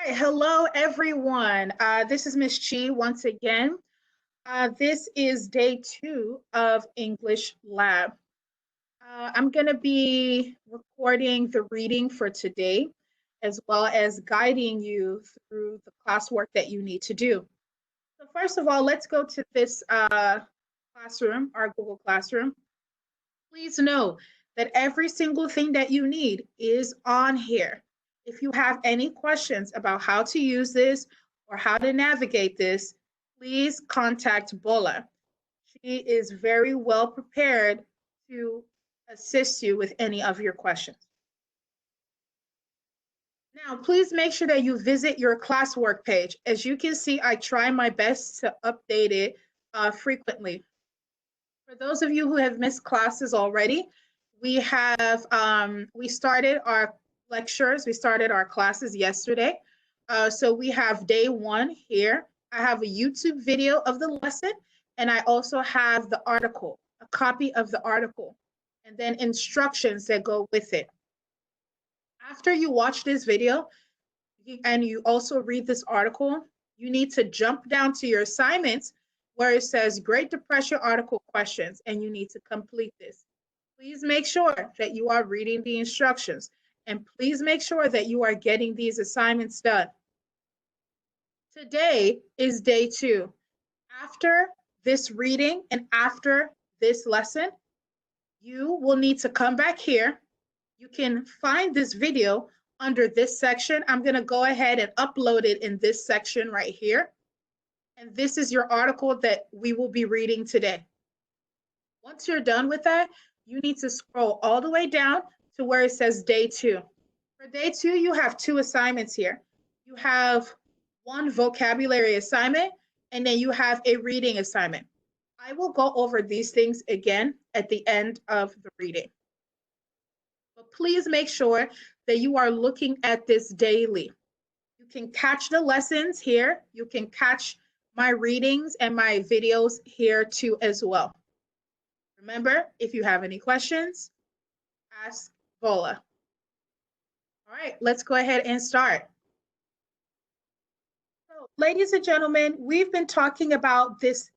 right, hello everyone. This is Miss Chi once again. This is day 2 of English Lab. I'm going to be recording the reading for today, as well as guiding you through the classwork that you need to do. So first of all, let's go to this classroom, our Google Classroom. Please know that every single thing that you need is on here. If you have any questions about how to use this or how to navigate this, please contact Bola. She is very well prepared to assist you with any of your questions. Now, please make sure that you visit your classwork page. As you can see, I try my best to update it frequently. For those of you who have missed classes already, we started our lectures, we started our classes yesterday. So we have day 1 here. I have a YouTube video of the lesson, and I also have the article, a copy of the article, and then instructions that go with it. After you watch this video and you also read this article, you need to jump down to your assignments where it says Great Depression article questions, and you need to complete this. Please make sure that you are reading the instructions, and please make sure that you are getting these assignments done. Today is day 2. After this reading and after this lesson, you will need to come back here. You can find this video under this section. I'm going to go ahead and upload it in this section right here. And this is your article that we will be reading today. Once you're done with that, you need to scroll all the way down to where it says day 2. For day 2, you have 2 assignments here. You have 1 vocabulary assignment, and then you have a reading assignment. I will go over these things again at the end of the reading. But please make sure that you are looking at this daily. You can catch the lessons here. You can catch my readings and my videos here too as well. Remember, if you have any questions, ask Bola. All right, let's go ahead and start. So, ladies and gentlemen, we've been talking about this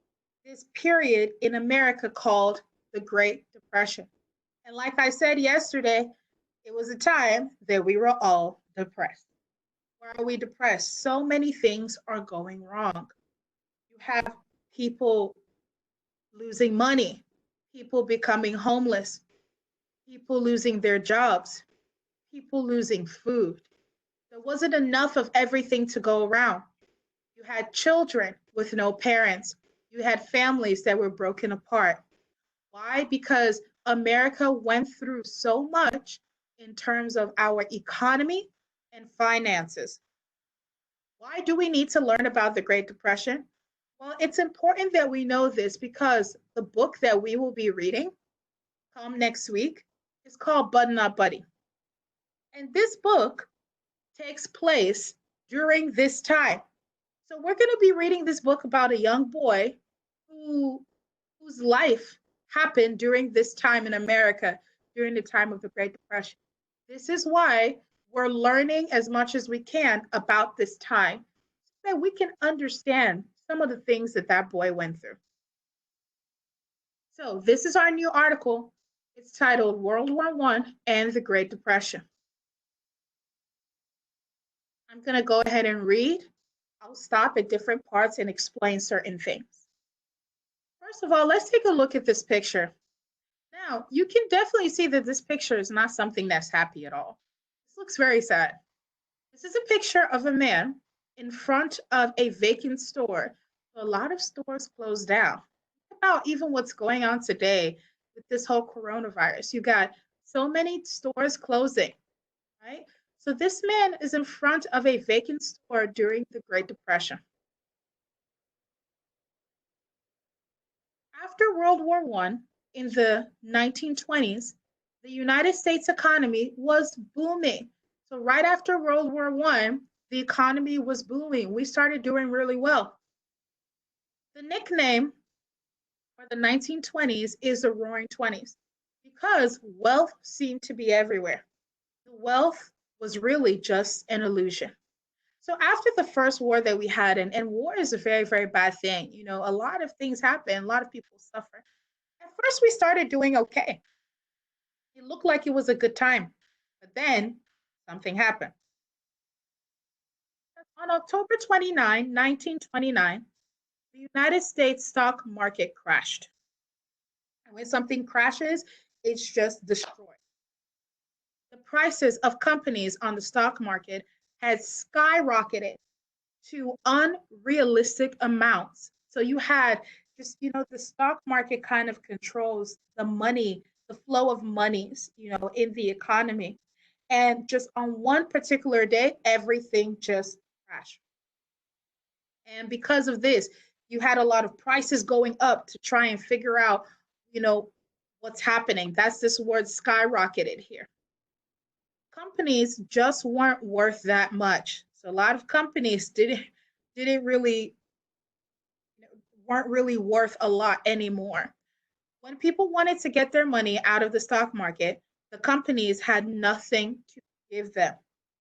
period in America called the Great Depression. And like I said yesterday, it was a time that we were all depressed. Why are we depressed? So many things are going wrong. You have people losing money, people becoming homeless, people losing their jobs, people losing food. There wasn't enough of everything to go around. You had children with no parents. You had families that were broken apart. Why? Because America went through so much in terms of our economy and finances. Why do we need to learn about the Great Depression? Well, it's important that we know this because the book that we will be reading come next week is called Button Up Buddy. And this book takes place during this time. So we're going to be reading this book about a young boy whose life happened during this time in America, during the time of the Great Depression. This is why we're learning as much as we can about this time so that we can understand some of the things that that boy went through. So this is our new article. It's titled World War I and the Great Depression. I'm going to go ahead and read. I'll stop at different parts and explain certain things. First of all, let's take a look at this picture. Now, you can definitely see that this picture is not something that's happy at all. This looks very sad. This is a picture of a man in front of a vacant store. A lot of stores closed down. Think about even what's going on today with this whole coronavirus. You got so many stores closing, right? So this man is in front of a vacant store during the Great Depression. After World War I, in the 1920s, the United States economy was booming. So right after World War I, the economy was booming. We started doing really well. The nickname for the 1920s is the Roaring 20s because wealth seemed to be everywhere. The wealth was really just an illusion. So after the first war that we had, and war is a very, very bad thing. A lot of things happen, a lot of people suffer. At first, we started doing okay. It looked like it was a good time, but then something happened. On October 29, 1929, the United States stock market crashed. And when something crashes, it's just destroyed. The prices of companies on the stock market had skyrocketed to unrealistic amounts. So you had just, the stock market kind of controls the money, the flow of monies, in the economy. And just on one particular day, everything just crashed. And because of this, you had a lot of prices going up to try and figure out, you know, what's happening. That's this word skyrocketed here. Companies just weren't worth that much. So a lot of companies didn't really weren't really worth a lot anymore. When people wanted to get their money out of the stock market, the companies had nothing to give them.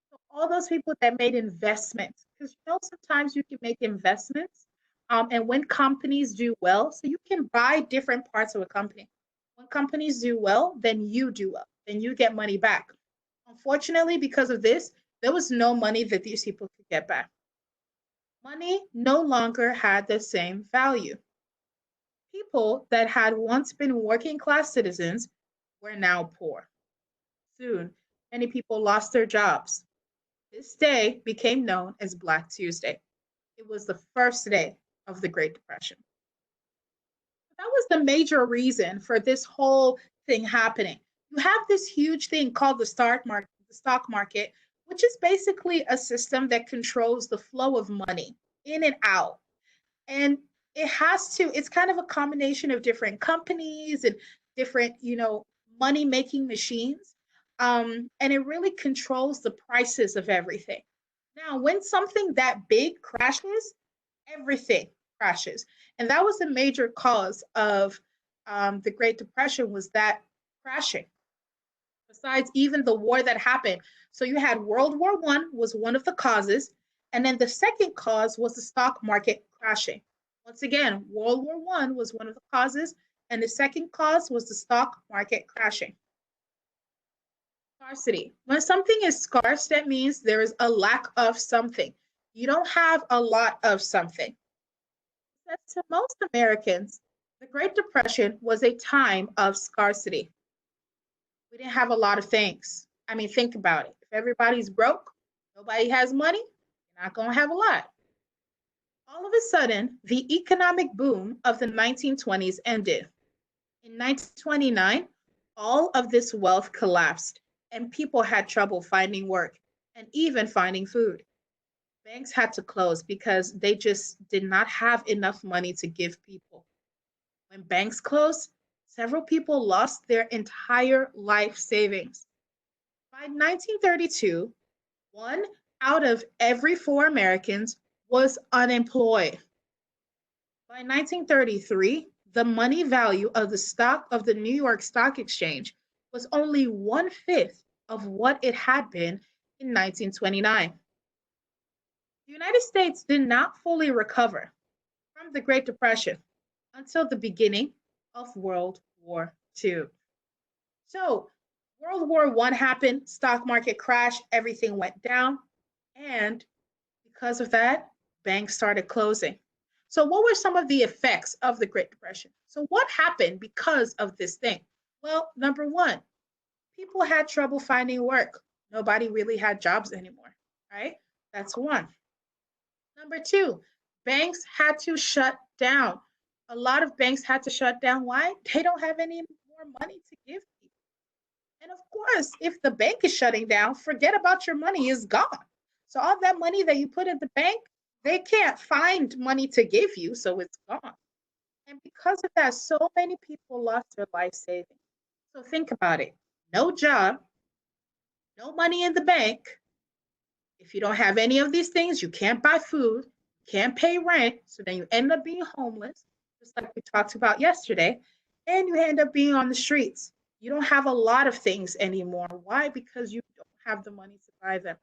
So all those people that made investments, because sometimes you can make investments, and when companies do well, so you can buy different parts of a company. When companies do well, then you do well, then you get money back. Unfortunately, because of this, there was no money that these people could get back. Money no longer had the same value. People that had once been working class citizens were now poor. Soon, many people lost their jobs. This day became known as Black Tuesday. It was the first day of the Great Depression. That was the major reason for this whole thing happening. You have this huge thing called the stock market, which is basically a system that controls the flow of money in and out. And it's kind of a combination of different companies and different, money making machines. And it really controls the prices of everything. Now, when something that big crashes, everything crashes. And that was the major cause of the Great Depression, was that crashing, besides even the war that happened. So you had World War I was one of the causes, and then the second cause was the stock market crashing. Once again, World War I was one of the causes, and the second cause was the stock market crashing. Scarcity. When something is scarce, that means there is a lack of something. You don't have a lot of something. To most Americans, the Great Depression was a time of scarcity. We didn't have a lot of things. I mean, think about it. If everybody's broke, nobody has money, you're not going to have a lot. All of a sudden, the economic boom of the 1920s ended. In 1929, all of this wealth collapsed, and people had trouble finding work and even finding food. Banks had to close because they just did not have enough money to give people. When banks closed, several people lost their entire life savings. By 1932, one out of every four Americans was unemployed. By 1933, the money value of the stock of the New York Stock Exchange was only one-fifth of what it had been in 1929. The United States did not fully recover from the Great Depression until the beginning of World War II. So, World War I happened, stock market crashed, everything went down, and because of that, banks started closing. So, what were some of the effects of the Great Depression? So, what happened because of this thing? Well, number one, people had trouble finding work. Nobody really had jobs anymore, right? That's one. Number two, banks had to shut down. A lot of banks had to shut down. Why? They don't have any more money to give people. And of course, if the bank is shutting down, forget about your money, is gone. So all that money that you put in the bank, they can't find money to give you, so it's gone. And because of that, so many people lost their life savings. So think about it. No job, no money in the bank. If you don't have any of these things, you can't buy food, can't pay rent, so then you end up being homeless, just like we talked about yesterday, and you end up being on the streets. You don't have a lot of things anymore. Why? Because you don't have the money to buy them.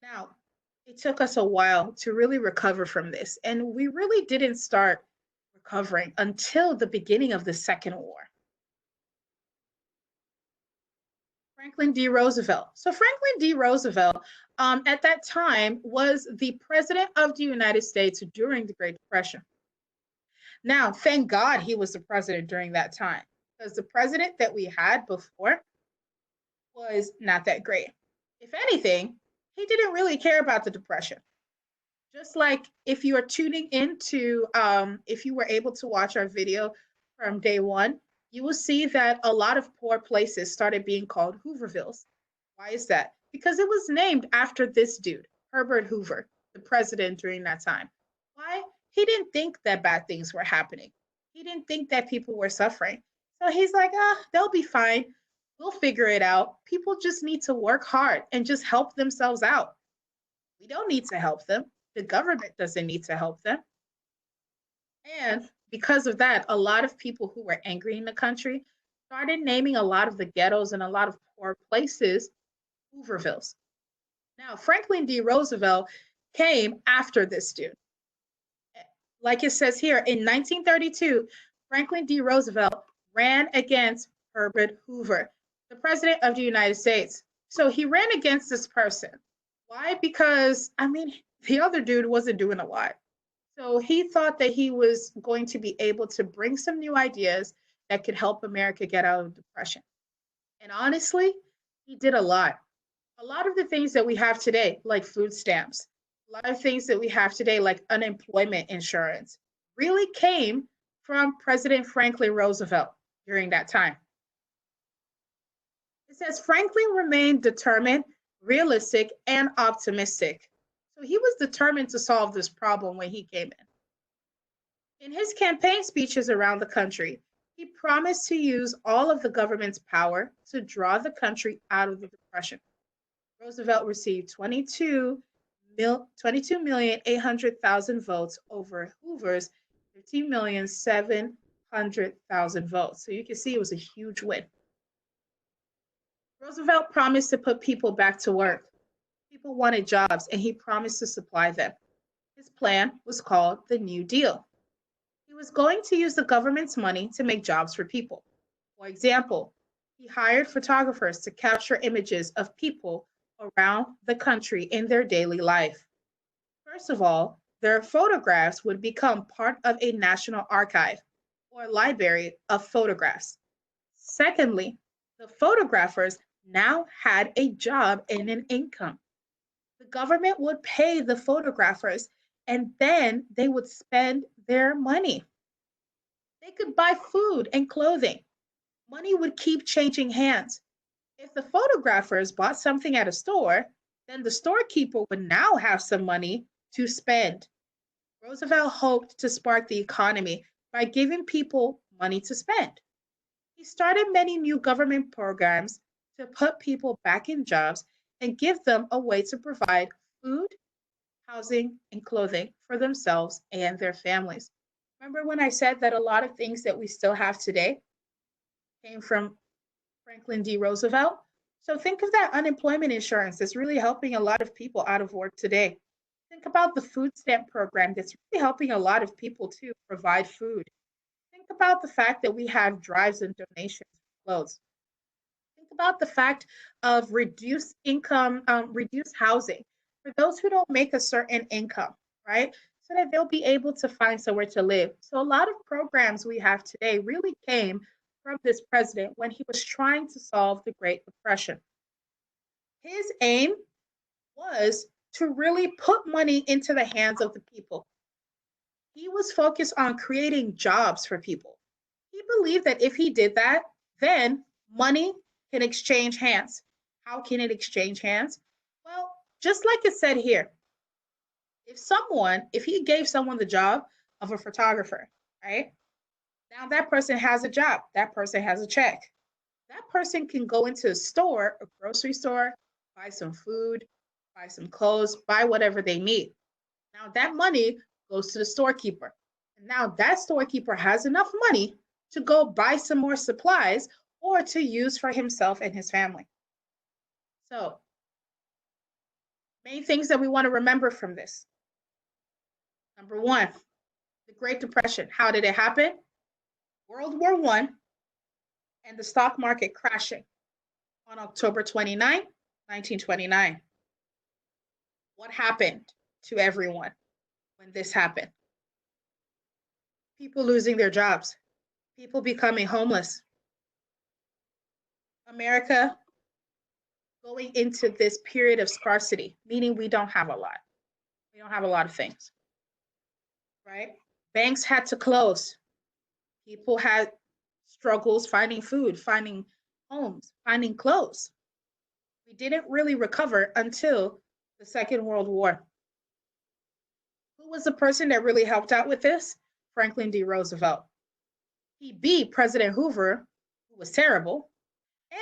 Now, it took us a while to really recover from this, and we really didn't start recovering until the beginning of the Second War. Franklin D. Roosevelt. So, Franklin D. Roosevelt, at that time, was the president of the United States during the Great Depression. Now, thank God he was the president during that time, because the president that we had before was not that great. If anything, he didn't really care about the Depression. Just like if you are tuning into, if you were able to watch our video from day one, you will see that a lot of poor places started being called Hoovervilles. Why is that? Because it was named after this dude, Herbert Hoover, the president during that time. Why? He didn't think that bad things were happening. He didn't think that people were suffering. So he's like, they'll be fine. We'll figure it out. People just need to work hard and just help themselves out. We don't need to help them. The government doesn't need to help them. And because of that, a lot of people who were angry in the country started naming a lot of the ghettos and a lot of poor places Hoovervilles. Now, Franklin D. Roosevelt came after this dude. Like it says here, in 1932, Franklin D. Roosevelt ran against Herbert Hoover, the president of the United States. So he ran against this person. Why? Because, I mean, the other dude wasn't doing a lot. So he thought that he was going to be able to bring some new ideas that could help America get out of depression. And honestly, he did a lot. A lot of the things that we have today, like food stamps, a lot of things that we have today, like unemployment insurance, really came from President Franklin Roosevelt during that time. It says Franklin remained determined, realistic, and optimistic. So he was determined to solve this problem when he came in. In his campaign speeches around the country, he promised to use all of the government's power to draw the country out of the Depression. Roosevelt received 22,800,000 votes over Hoover's 15,700,000 votes. So you can see it was a huge win. Roosevelt promised to put people back to work. People wanted jobs, and he promised to supply them. His plan was called the New Deal. He was going to use the government's money to make jobs for people. For example, he hired photographers to capture images of people around the country in their daily life. First of all, their photographs would become part of a national archive or library of photographs. Secondly, the photographers now had a job and an income. The government would pay the photographers and then they would spend their money. They could buy food and clothing. Money would keep changing hands. If the photographers bought something at a store, then the storekeeper would now have some money to spend. Roosevelt hoped to spark the economy by giving people money to spend. He started many new government programs to put people back in jobs and give them a way to provide food, housing, and clothing for themselves and their families. Remember when I said that a lot of things that we still have today came from Franklin D. Roosevelt? So think of that unemployment insurance that's really helping a lot of people out of work today. Think about the food stamp program that's really helping a lot of people to provide food. Think about the fact that we have drives and donations for clothes. Think about the fact of reduced income, reduced housing for those who don't make a certain income, right? So that they'll be able to find somewhere to live. So a lot of programs we have today really came from this president when he was trying to solve the Great Depression. His aim was to really put money into the hands of the people. He was focused on creating jobs for people. He believed that if he did that, then money can exchange hands. How can it exchange hands? Well, just like it said here, if he gave someone the job of a photographer, right? Now that person has a job, that person has a check. That person can go into a store, a grocery store, buy some food, buy some clothes, buy whatever they need. Now that money goes to the storekeeper. And now that storekeeper has enough money to go buy some more supplies or to use for himself and his family. So Main things that we want to remember from this. Number one, the Great Depression. How did it happen? World War I and the stock market crashing on October 29, 1929. What happened to everyone when this happened? People losing their jobs, people becoming homeless, America going into this period of scarcity, meaning we don't have a lot. We don't have a lot of things, right? Banks had to close. People had struggles finding food, finding homes, finding clothes. We didn't really recover until the Second World War. Who was the person that really helped out with this? Franklin D. Roosevelt. He beat President Hoover, who was terrible,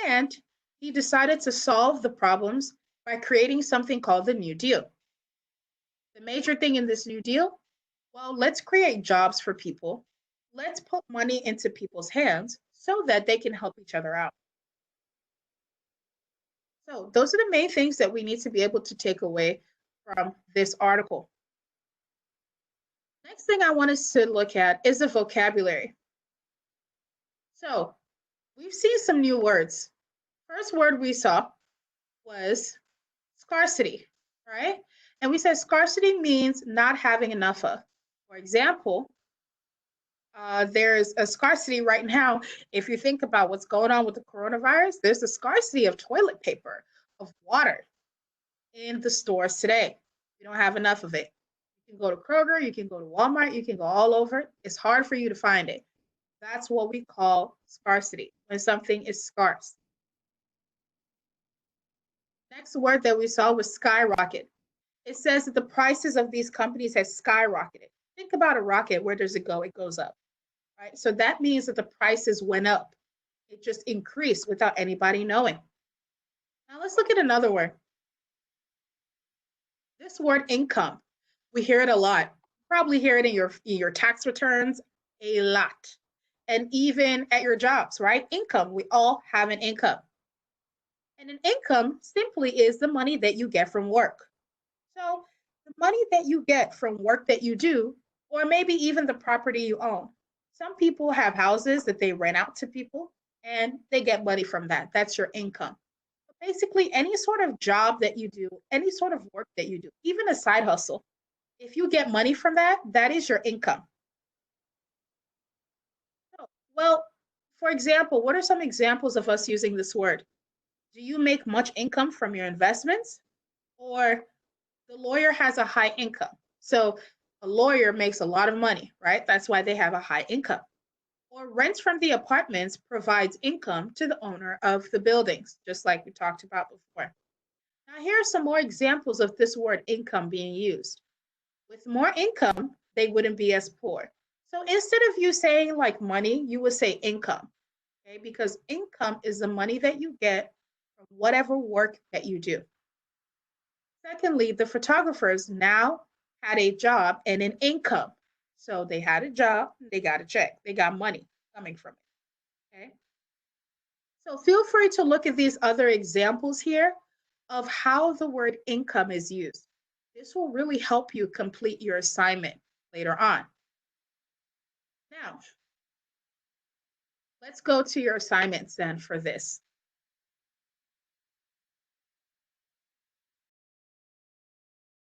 and he decided to solve the problems by creating something called the New Deal. The major thing in this New Deal, well, let's create jobs for people. Let's put money into people's hands so that they can help each other out. So those are the main things that we need to be able to take away from this article. Next thing I want us to look at is the vocabulary. So we've seen some new words. First word we saw was scarcity, right? And we said scarcity means not having enough of. For example, there's a scarcity right now. If you think about what's going on with the coronavirus, there's a scarcity of toilet paper, of water in the stores today. You don't have enough of it. You can go to Kroger, you can go to Walmart, you can go all over. It's hard for you to find it. That's what we call scarcity, when something is scarce. Next word that we saw was skyrocket. It says that the prices of these companies have skyrocketed. Think about a rocket. Where does it go? It goes up, right? So that means that the prices went up. It just increased without anybody knowing. Now let's look at another word. This word income. We hear it a lot. Probably hear it in your tax returns a lot. And even at your jobs, right? Income. We all have an income. And an income simply is the money that you get from work. So the money that you get from work that you do, or maybe even the property you own. Some people have houses that they rent out to people and they get money from that. That's your income. Basically, any sort of job that you do, any sort of work that you do, even a side hustle, if you get money from that, that is your income. Well, for example, what are some examples of us using this word? Do you make much income from your investments? Or the lawyer has a high income. So a lawyer makes a lot of money, right? That's why they have a high income. Or rents from the apartments provides income to the owner of the buildings, just like we talked about before. Now, here are some more examples of this word income being used. With more income, they wouldn't be as poor. So instead of you saying like money, you would say income, okay? Because income is the money that you get from whatever work that you do. Secondly, the photographers now had a job and an income. So they had a job, they got a check, they got money coming from it. Okay. So feel free to look at these other examples here of how the word income is used. This will really help you complete your assignment later on. Now, let's go to your assignments then for this.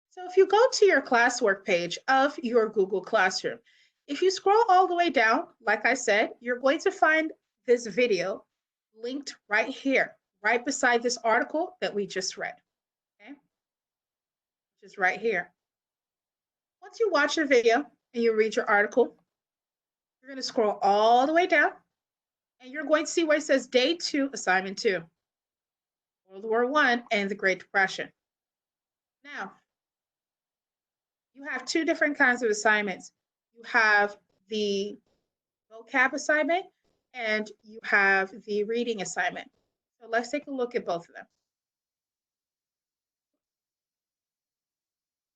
So if you go to your classwork page of your Google Classroom, if you scroll all the way down, like I said, you're going to find this video linked right here, right beside this article that we just read, okay? Just right here. Once you watch the video and you read your article, you're going to scroll all the way down and you're going to see where it says Day 2, Assignment 2, World War I and the Great Depression. Now, you have two different kinds of assignments. You have the vocab assignment and you have the reading assignment. So let's take a look at both of them.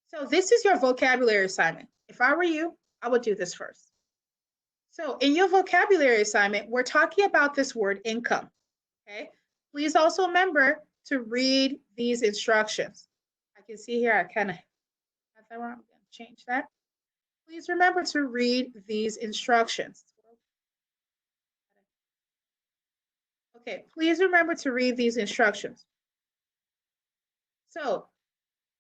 So this is your vocabulary assignment. If I were you, I would do this first. So in your vocabulary assignment, we're talking about this word income, okay? Please also remember to read these instructions. I I can see here, I kind of got that wrong. I'm going to change that. Please remember to read these instructions. Okay, please remember to read these instructions. So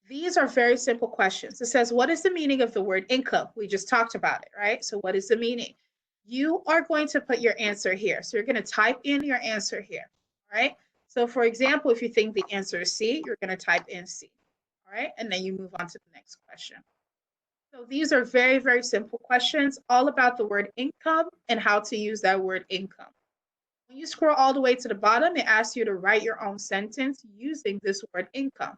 these are very simple questions. It says, what is the meaning of the word income? We just talked about it, right? So what is the meaning? You are going to put your answer here. So you're going to type in your answer here, all right? So for example, if you think the answer is C, you're going to type in C, all right? And then you move on to the next question. So these are very, very simple questions, all about the word income and how to use that word income. When you scroll all the way to the bottom, it asks you to write your own sentence using this word income.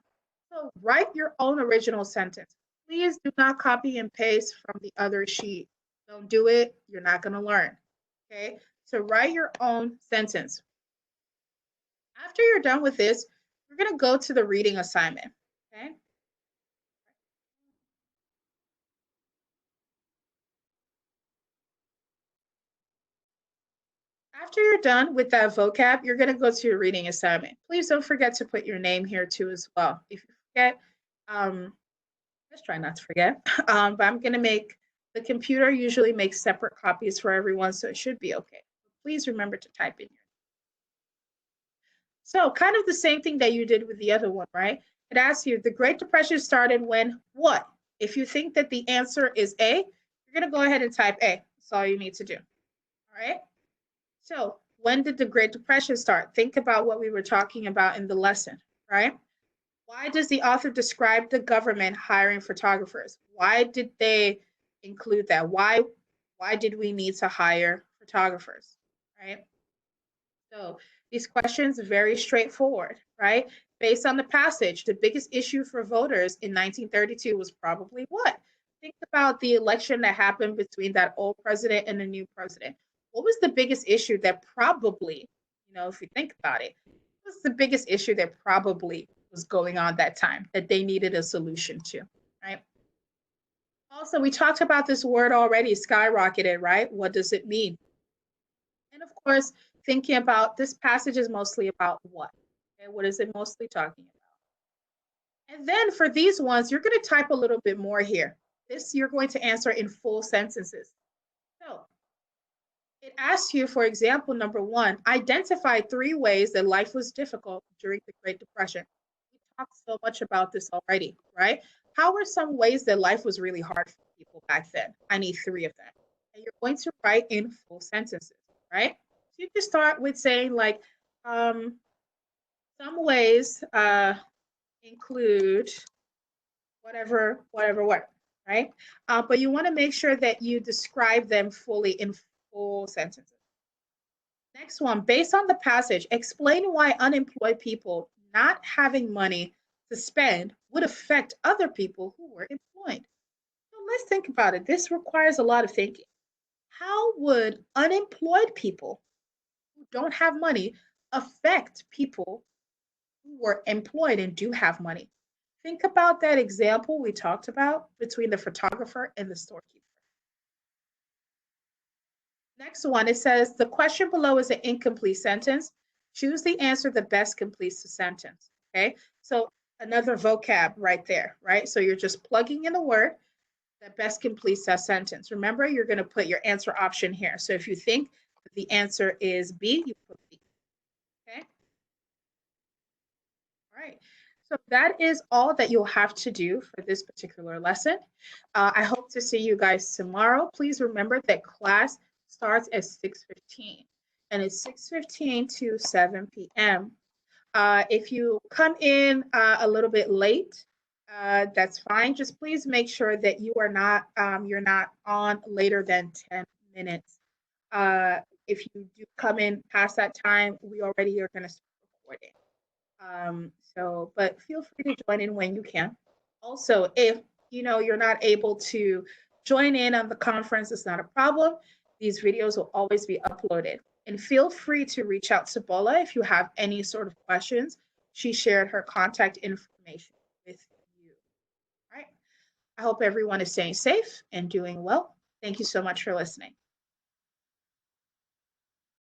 So write your own original sentence. Please do not copy and paste from the other sheet. Don't do it. You're not going to learn. Okay. So write your own sentence. After you're done with this, we're going to go to the reading assignment. Okay. After you're done with that vocab, you're going to go to your reading assignment. Please don't forget to put your name here too as well. If you forget, let's try not to forget. But I'm going to make, the computer usually makes separate copies for everyone, so it should be okay. Please remember to type in your. So kind of the same thing that you did with the other one, right? It asks you, the Great Depression started when what? If you think that the answer is A, you're going to go ahead and type A. That's all you need to do. All right? So when did the Great Depression start? Think about what we were talking about in the lesson, right? Why does the author describe the government hiring photographers? Why did they include that? Why did we need to hire photographers, right? So these questions are very straightforward, right? Based on the passage, the biggest issue for voters in 1932 was probably what? Think about the election that happened between that old president and the new president. What was the biggest issue that probably, if you think about it, what was the biggest issue that probably was going on that time that they needed a solution to, right? Also, we talked about this word already, skyrocketed, right? What does it mean? And of course, thinking about this passage is mostly about what? Okay, what is it mostly talking about? And then for these ones, you're going to type a little bit more here. This you're going to answer in full sentences. So it asks you, for example, number one, identify 3 ways that life was difficult during the Great Depression. We talked so much about this already, right? How were some ways that life was really hard for people back then? I need 3 of them. And you're going to write in full sentences, right? So you can start with saying like, some ways include whatever, right? But you want to make sure that you describe them fully in full sentences. Next one, based on the passage, explain why unemployed people not having money to spend would affect other people who were employed. So let's think about it. This requires a lot of thinking. How would unemployed people who don't have money affect people who were employed and do have money? Think about that example we talked about between the photographer and the storekeeper. Next one, it says the question below is an incomplete sentence. Choose the answer that best completes the sentence. Okay, so another vocab right there, right? So you're just plugging in a word that best completes that sentence. Remember, you're going to put your answer option here. So if you think the answer is B, you put B. Okay. All right. So that is all that you'll have to do for this particular lesson. I hope to see you guys tomorrow. Please remember that class starts at 6:15 and it's 6:15 to 7 p.m. If you come in a little bit late, that's fine. Just please make sure that you're not on later than 10 minutes. If you do come in past that time, we already are going to start recording. But feel free to join in when you can. Also, if you're not able to join in on the conference, it's not a problem. These videos will always be uploaded. And feel free to reach out to Bola if you have any sort of questions. She shared her contact information with you. All right. I hope everyone is staying safe and doing well. Thank you so much for listening.